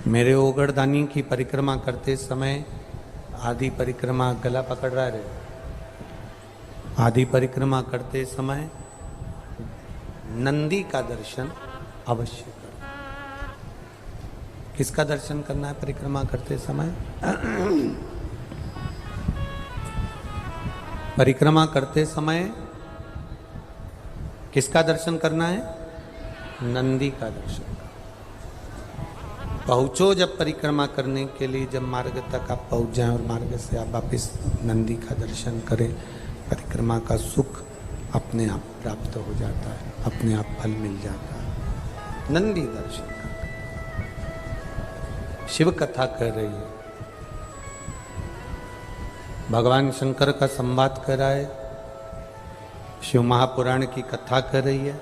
मेरे ओगड़दानी की परिक्रमा करते समय आदि परिक्रमा गला पकड़ रहा है। आदि परिक्रमा करते समय नंदी का दर्शन अवश्य करो। किसका दर्शन करना है परिक्रमा करते समय? परिक्रमा करते समय किसका दर्शन करना है? नंदी का दर्शन। पहुंचो जब परिक्रमा करने के लिए, जब मार्ग तक आप पहुंच जाएं और मार्ग से आप वापिस नंदी का दर्शन करें, परिक्रमा का सुख अपने आप प्राप्त हो जाता है, अपने आप फल मिल जाता है। नंदी दर्शन कर, शिव कथा कह रही है, भगवान शंकर का संवाद कर रहा है, शिव महापुराण की कथा कर रही है।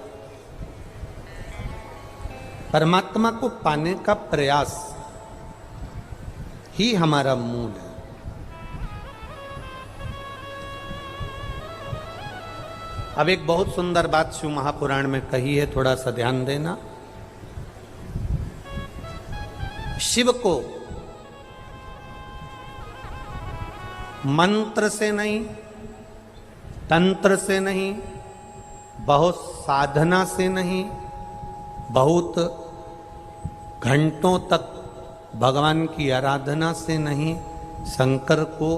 परमात्मा को पाने का प्रयास ही हमारा मूल है। अब एक बहुत सुंदर बात शिव महापुराण में कही है, थोड़ा सा ध्यान देना। शिव को मंत्र से नहीं, तंत्र से नहीं, बहुत साधना से नहीं, बहुत घंटों तक भगवान की आराधना से नहीं, शंकर को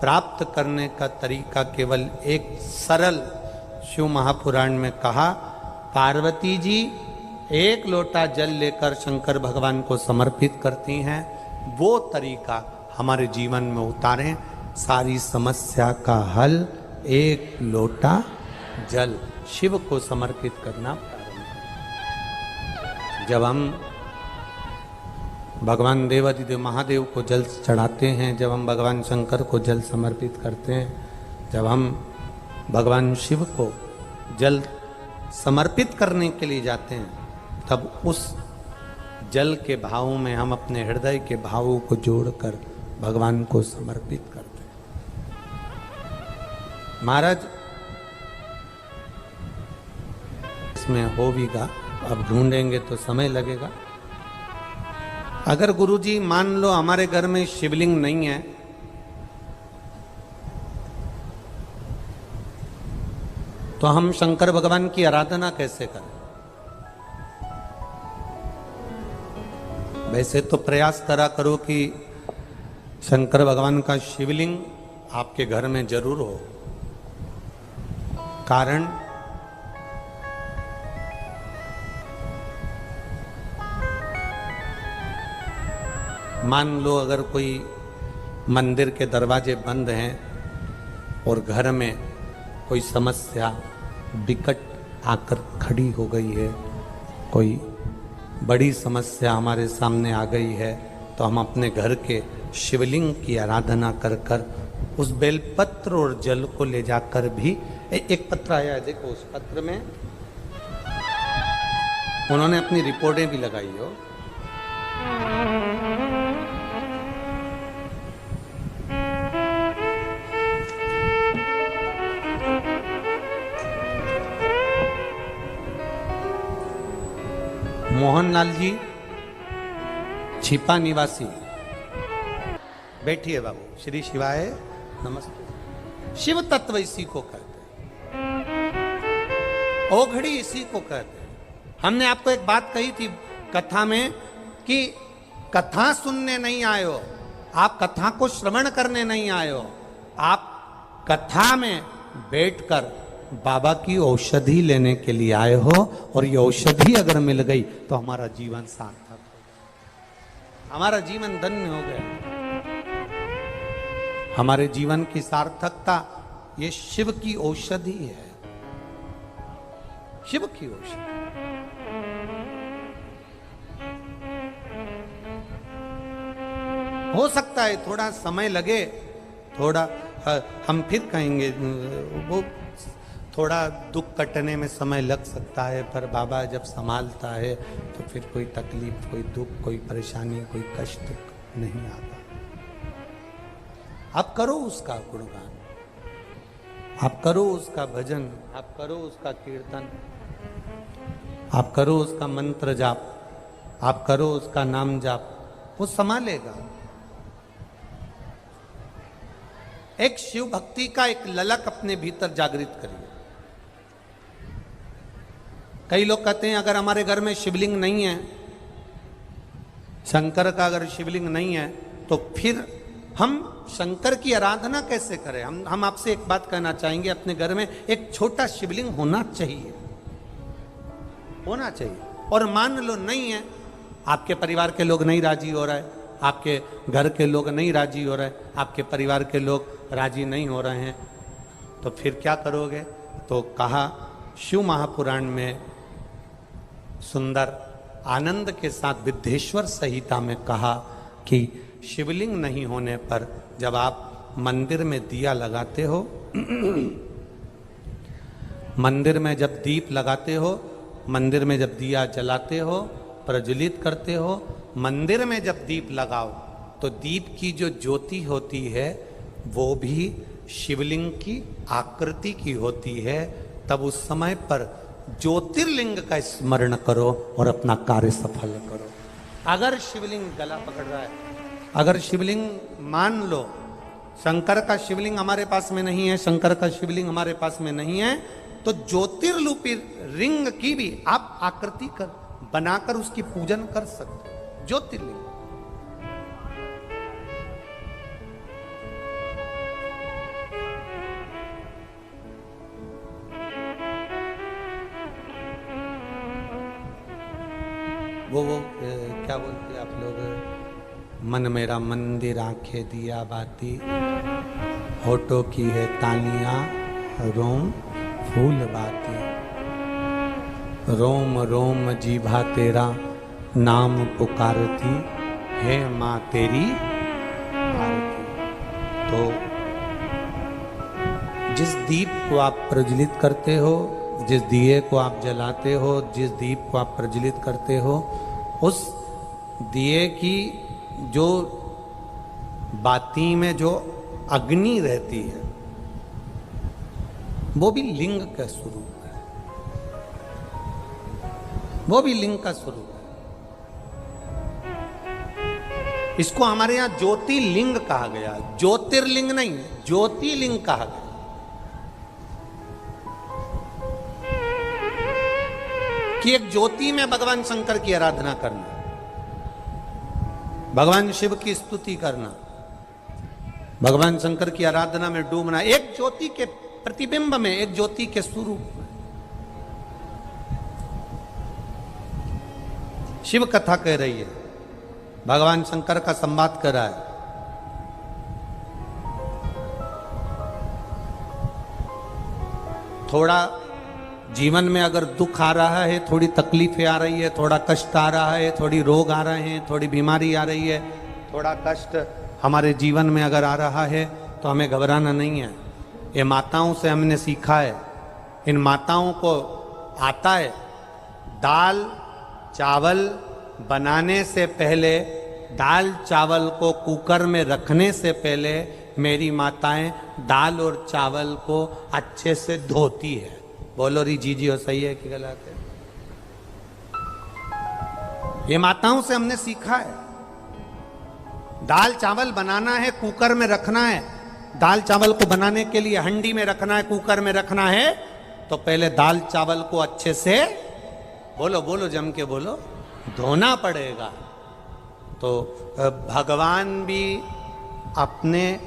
प्राप्त करने का तरीका केवल एक सरल शिव महापुराण में कहा। पार्वती जी एक लोटा जल लेकर शंकर भगवान को समर्पित करती हैं। वो तरीका हमारे जीवन में उतारें, सारी समस्या का हल एक लोटा जल शिव को समर्पित करना। जब हम भगवान देवादिदेव महादेव को जल चढ़ाते हैं, जब हम भगवान शंकर को जल समर्पित करते हैं, जब हम भगवान शिव को जल समर्पित करने के लिए जाते हैं, तब उस जल के भाव में हम अपने हृदय के भावों को जोड़कर भगवान को समर्पित करते हैं। महाराज इसमें हो भी गा, अब ढूंढेंगे तो समय लगेगा। अगर गुरुजी मान लो हमारे घर में शिवलिंग नहीं है, तो हम शंकर भगवान की आराधना कैसे करें? वैसे तो प्रयास करा करो कि शंकर भगवान का शिवलिंग आपके घर में जरूर हो। कारण मान लो अगर कोई मंदिर के दरवाजे बंद हैं और घर में कोई समस्या विकट आकर खड़ी हो गई है, कोई बड़ी समस्या हमारे सामने आ गई है, तो हम अपने घर के शिवलिंग की आराधना कर कर उस बेलपत्र और जल को ले जाकर भी, एक पत्र आया है देखो, उस पत्र में उन्होंने अपनी रिपोर्टें भी लगाई हो। मोहनलाल जी छिपा निवासी, बैठिए बाबू। श्री शिवाय नमस्ते। शिव तत्व इसी को कहते हैं, ओघड़ी इसी को कहते हैं। हमने आपको एक बात कही थी कथा में कि कथा सुनने नहीं आए हो, आप कथा को श्रवण करने नहीं आए हो, आप कथा में बैठकर बाबा की औषधि लेने के लिए आए हो। और ये औषधि अगर मिल गई तो हमारा जीवन सार्थक हो गया, हमारा जीवन धन्य हो गया। हमारे जीवन की सार्थकता ये शिव की औषधि है, शिव की औषधि। हो सकता है थोड़ा समय लगे, थोड़ा हम फिर कहेंगे वो थोड़ा दुख कटने में समय लग सकता है, पर बाबा जब संभालता है तो फिर कोई तकलीफ, कोई दुख, कोई परेशानी, कोई कष्ट नहीं आता। आप करो उसका गुणगान, आप करो उसका भजन, आप करो उसका कीर्तन, आप करो उसका मंत्र जाप, आप करो उसका नाम जाप, वो संभालेगा। एक शिव भक्ति का एक ललक अपने भीतर जागृत करिए। कई लोग कहते हैं अगर हमारे घर में शिवलिंग नहीं है, शंकर का अगर शिवलिंग नहीं है, तो फिर हम शंकर की आराधना कैसे करें। हम आपसे एक बात कहना चाहेंगे, अपने घर में एक छोटा शिवलिंग होना चाहिए, होना चाहिए। और मान लो नहीं है, आपके परिवार के लोग नहीं राजी हो रहे, आपके घर के लोग नहीं राजी हो रहे, आपके परिवार के लोग राजी नहीं हो रहे हैं, तो फिर क्या करोगे। तो कहा शिव महापुराण में सुंदर आनंद के साथ विद्येश्वर संहिता में कहा कि शिवलिंग नहीं होने पर जब आप मंदिर में दिया लगाते हो, मंदिर में जब दीप लगाते हो, मंदिर में जब दिया जलाते हो, प्रज्वलित करते हो, मंदिर में जब दीप लगाओ तो दीप की जो ज्योति होती है वो भी शिवलिंग की आकृति की होती है। तब उस समय पर ज्योतिर्लिंग का स्मरण करो और अपना कार्य सफल करो। अगर शिवलिंग गला पकड़ रहा है, अगर शिवलिंग मान लो शंकर का शिवलिंग हमारे पास में नहीं है, शंकर का शिवलिंग हमारे पास में नहीं है, तो ज्योतिर्लिपि रिंग की भी आप आकृति कर बनाकर उसकी पूजन कर सकते हो। ज्योतिर्लिंग वो क्या बोलते आप लोग, मन मेरा मंदिर आंखें दिया बाती, होठों की है तालियां रोम फूल बाती, रोम रोम जीभा तेरा नाम पुकारती है माँ तेरी आरती। तो जिस दीप को आप प्रज्वलित करते हो, जिस दिए को आप जलाते हो, जिस दीप को आप प्रज्वलित करते हो, उस दिए की जो बाती में जो अग्नि रहती है वो भी लिंग का स्वरूप है, वो भी लिंग का स्वरूप है। इसको हमारे यहां ज्योतिर्लिंग कहा गया, ज्योतिर्लिंग नहीं, ज्योतिर्लिंग कहा गया। कि एक ज्योति में भगवान शंकर की आराधना करना, भगवान शिव की स्तुति करना, भगवान शंकर की आराधना में डूबना, एक ज्योति के प्रतिबिंब में, एक ज्योति के स्वरूप में। शिव कथा कह रही है, भगवान शंकर का संवाद कर रहा है। थोड़ा जीवन में अगर दुख आ रहा है, थोड़ी तकलीफें आ रही है, थोड़ा कष्ट आ रहा है, थोड़ी रोग आ रहे हैं, थोड़ी बीमारी आ रही है, थोड़ा कष्ट हमारे जीवन में अगर आ रहा है, तो हमें घबराना नहीं है। ये माताओं से हमने सीखा है, इन माताओं को आता है, दाल चावल बनाने से पहले, दाल चावल को कुकर में रखने से पहले मेरी माताएं दाल और चावल को अच्छे से धोती है। बोलो री जी हो, सही है कि गलत है? ये माताओं से हमने सीखा है। दाल चावल बनाना है, कुकर में रखना है, दाल चावल को बनाने के लिए हंडी में रखना है, कुकर में रखना है, तो पहले दाल चावल को अच्छे से, बोलो बोलो जम के बोलो, धोना पड़ेगा। तो भगवान भी अपने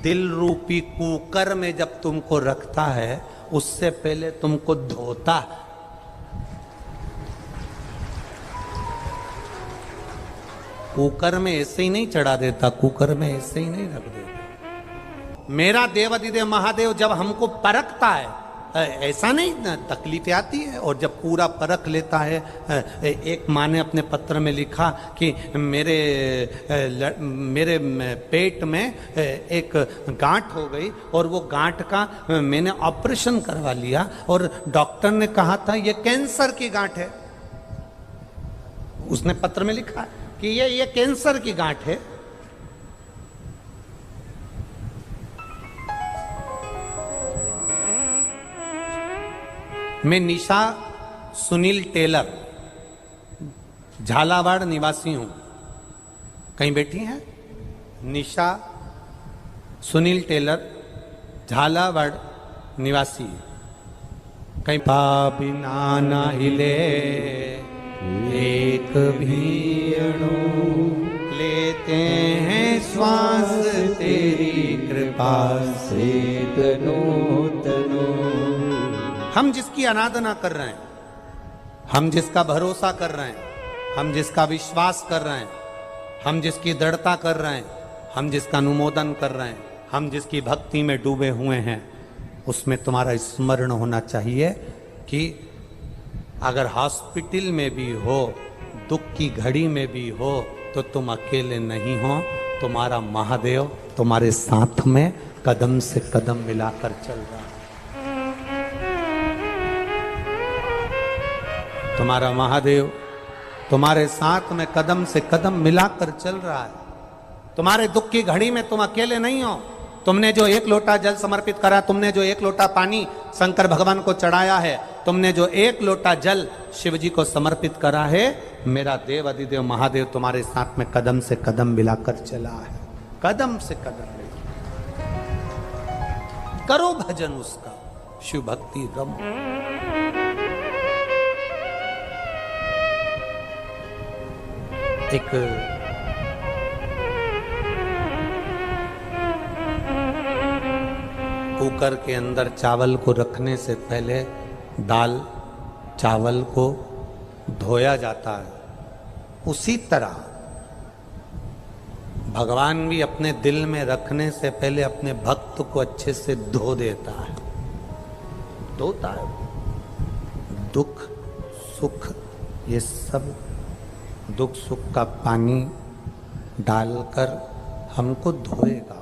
दिल रूपी कुकर में जब तुमको रखता है, उससे पहले तुमको धोता है। कुकर में ऐसे ही नहीं चढ़ा देता, कुकर में ऐसे ही नहीं रख देता। मेरा देवाधिदेव महादेव जब हमको परखता है, ऐसा नहीं तकलीफें आती है, और जब पूरा परख लेता है। एक माँ ने अपने पत्र में लिखा कि मेरे पेट में एक गांठ हो गई और वो गांठ का मैंने ऑपरेशन करवा लिया, और डॉक्टर ने कहा था ये कैंसर की गांठ है। उसने पत्र में लिखा कि ये कैंसर की गांठ है। मैं निशा सुनील टेलर, झालावाड़ निवासी हूं। कहीं बैठी हैं निशा सुनील टेलर झालावाड़ निवासी। कहीं बिना ना हिले एक भी अणु, लेते हैं श्वास तेरी कृपा से तनो तनो। हम जिसकी आराधना कर रहे हैं, हम जिसका भरोसा कर रहे हैं, हम जिसका विश्वास कर रहे हैं, हम जिसकी दृढ़ता कर रहे हैं, हम जिसका अनुमोदन कर रहे हैं, हम जिसकी भक्ति में डूबे हुए हैं, उसमें तुम्हारा स्मरण होना चाहिए कि अगर हॉस्पिटल में भी हो, दुख की घड़ी में भी हो, तो तुम अकेले नहीं हो। तुम्हारा महादेव तुम्हारे साथ में कदम से कदम मिलाकर चल रहा है। तुम्हारा महादेव तुम्हारे साथ में कदम से कदम मिलाकर चल रहा है। तुम्हारे दुख की घड़ी में तुम अकेले नहीं हो। तुमने जो एक लोटा जल समर्पित करा, तुमने जो एक लोटा पानी शंकर भगवान को चढ़ाया है, तुमने जो एक लोटा जल शिव जी को समर्पित करा है, मेरा देव अधिदेव महादेव तुम्हारे साथ में कदम से कदम मिलाकर चला है। कदम से कदम मिला करो भजन उसका, शिव भक्ति रम। एक कुकर के अंदर चावल को रखने से पहले दाल चावल को धोया जाता है, उसी तरह भगवान भी अपने दिल में रखने से पहले अपने भक्त को अच्छे से धो देता है, धोता है। दुख सुख ये सब दुख सुख का पानी डालकर हमको धोएगा,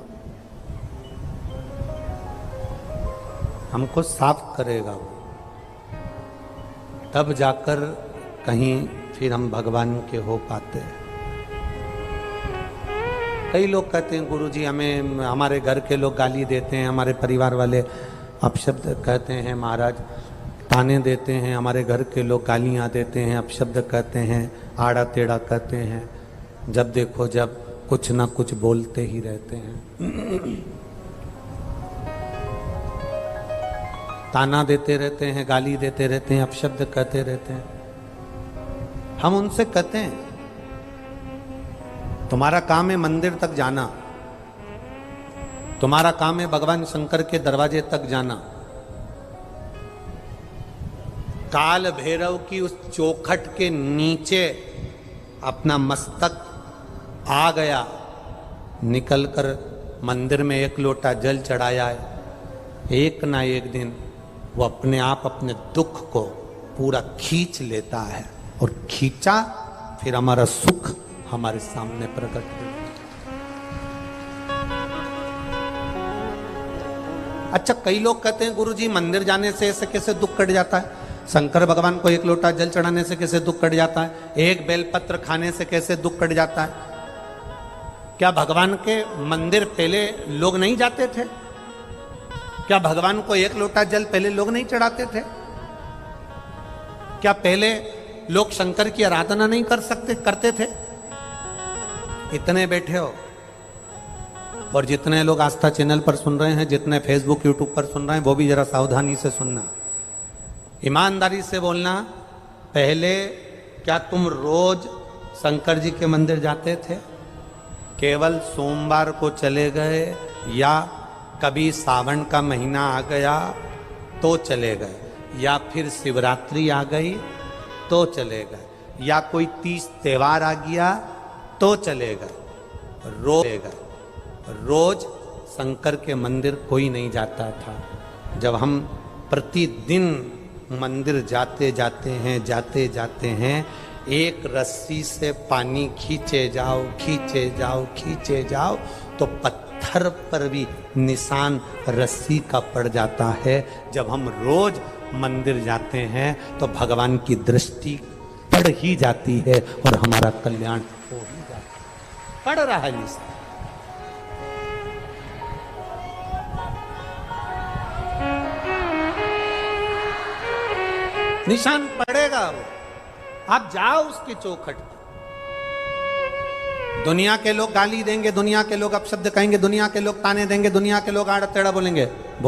हमको साफ करेगा वो, तब जाकर कहीं फिर हम भगवान के हो पाते हैं। कई लोग कहते हैं गुरुजी हमें, हमारे घर के लोग गाली देते हैं, हमारे परिवार वाले अपशब्द कहते हैं, महाराज ताने देते हैं, हमारे घर के लोग गालियां देते हैं, अपशब्द कहते हैं, आड़ा टेढ़ा कहते हैं, जब देखो जब कुछ ना कुछ बोलते ही रहते हैं, ताना देते रहते हैं, गाली देते रहते हैं, अपशब्द कहते रहते हैं। हम उनसे कहते हैं तुम्हारा काम है मंदिर तक जाना, तुम्हारा काम है भगवान शंकर के दरवाजे तक जाना। काल भैरव की उस चौखट के नीचे अपना मस्तक आ गया, निकलकर मंदिर में एक लोटा जल चढ़ाया है, एक ना एक दिन वो अपने आप अपने दुख को पूरा खींच लेता है, और खींचा फिर हमारा सुख हमारे सामने प्रकट हो। अच्छा, कई लोग कहते हैं गुरुजी मंदिर जाने से ऐसे कैसे दुख कट जाता है, शंकर भगवान को एक लोटा जल चढ़ाने से कैसे दुख कट जाता है, एक बेलपत्र खाने से कैसे दुख कट जाता है। क्या भगवान के मंदिर पहले लोग नहीं जाते थे? क्या भगवान को एक लोटा जल पहले लोग नहीं चढ़ाते थे? क्या पहले लोग शंकर की आराधना नहीं करते थे? इतने बैठे हो और जितने लोग आस्था चैनल पर सुन रहे हैं, जितने फेसबुक यूट्यूब पर सुन रहे हैं, वो भी जरा सावधानी से सुनना, ईमानदारी से बोलना। पहले क्या तुम रोज शंकर जी के मंदिर जाते थे? केवल सोमवार को चले गए, या कभी सावन का महीना आ गया तो चले गए, या फिर शिवरात्रि आ गई तो चले गए, या कोई 30 त्योहार आ गया तो चले गए। रोज शंकर के मंदिर कोई नहीं जाता था। जब हम प्रतिदिन मंदिर जाते जाते हैं, एक रस्सी से पानी खींचे जाओ तो पत्थर पर भी निशान रस्सी का पड़ जाता है। जब हम रोज मंदिर जाते हैं तो भगवान की दृष्टि पड़ ही जाती है और हमारा कल्याण हो ही जाता है। पड़ रहा है निशान। निशान पड़ेगा वो, आप जाओ उसके चौखट पर। दुनिया के लोग गाली देंगे, दुनिया के लोग अपशब्द कहेंगे, दुनिया के लोग ताने देंगे, दुनिया के लोग आड़ा टेढ़ा बोलेंगे।